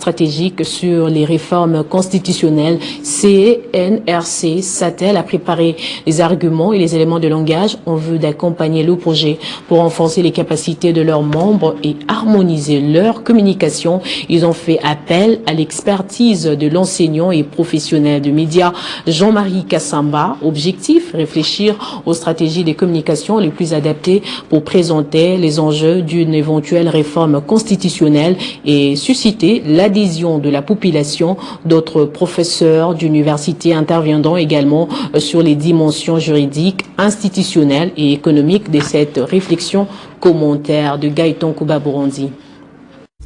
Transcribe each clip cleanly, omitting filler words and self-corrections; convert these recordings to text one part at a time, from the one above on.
stratégique sur les réformes constitutionnelles, CNRC s'attelle à préparer les arguments et les éléments de langage en vue d'accompagner le projet pour renforcer les capacités de leurs membres et harmoniser leur communication. Ils ont fait appel à l'expertise de l'enseignant et professionnel de médias Jean-Marie Kassamba. Objectif, réfléchir aux stratégies de communication les plus adaptées pour présenter les enjeux d'une éventuelle réforme constitutionnelle et susciter l'adhésion de la population. D'autres professeurs d'université interviendront également sur les dimensions juridiques, institutionnelles et économiques de cette réflexion. Commentaire de Gaëtan Kouba-Bourondi.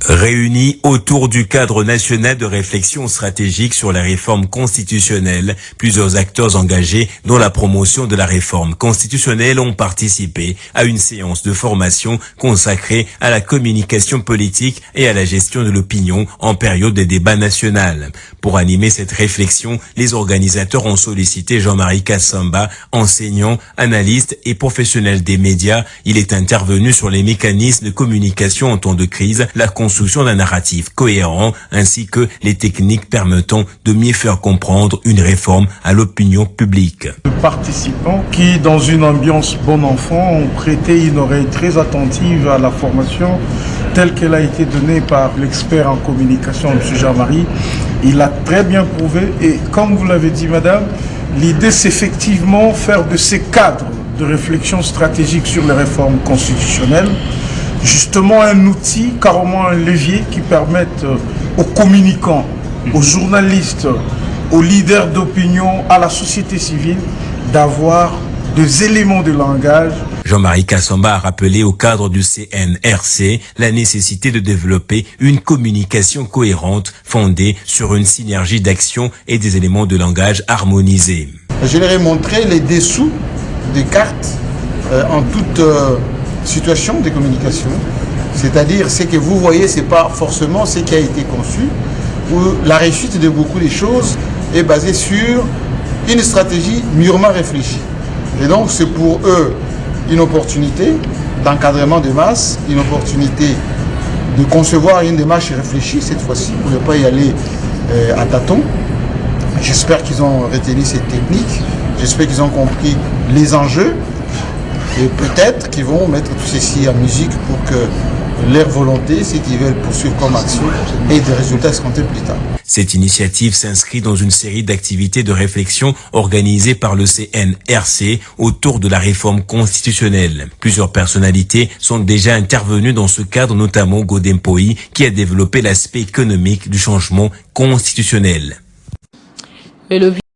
Réunis autour du cadre national de réflexion stratégique sur la réforme constitutionnelle, plusieurs acteurs engagés dans la promotion de la réforme constitutionnelle ont participé à une séance de formation consacrée à la communication politique et à la gestion de l'opinion en période de débat national. Pour animer cette réflexion, les organisateurs ont sollicité Jean-Marie Kassamba, enseignant, analyste et professionnel des médias. Il est intervenu sur les mécanismes de communication en temps de crise, la construction d'un narratif cohérent ainsi que les techniques permettant de mieux faire comprendre une réforme à l'opinion publique. Les participants qui, dans une ambiance bon enfant, ont prêté une oreille très attentive à la formation telle qu'elle a été donnée par l'expert en communication, M. Jean-Marie. Il l'a très bien prouvé et comme vous l'avez dit, madame, l'idée c'est effectivement faire de ces cadres de réflexion stratégique sur les réformes constitutionnelles justement un outil, carrément un levier qui permette aux communicants, aux journalistes, aux leaders d'opinion, à la société civile d'avoir des éléments de langage. Jean-Marie Kassamba a rappelé au cadre du CNRC la nécessité de développer une communication cohérente fondée sur une synergie d'action et des éléments de langage harmonisés. Je leur ai montré les dessous des cartes en toute situation de communication, c'est-à-dire ce que vous voyez, c'est pas forcément ce qui a été conçu, où la réussite de beaucoup de choses est basée sur une stratégie mûrement réfléchie. Et donc c'est pour eux une opportunité d'encadrement de masse, une opportunité de concevoir une démarche réfléchie cette fois-ci, pour ne pas y aller à tâtons. J'espère qu'ils ont retenu cette technique, j'espère qu'ils ont compris les enjeux. Et peut-être qu'ils vont mettre tout ceci en musique pour que leur volonté, ce qu'ils veulent poursuivre comme action, ait des résultats escomptés plus tard. Cette initiative s'inscrit dans une série d'activités de réflexion organisées par le CNRC autour de la réforme constitutionnelle. Plusieurs personnalités sont déjà intervenues dans ce cadre, notamment Godem Poi, qui a développé l'aspect économique du changement constitutionnel.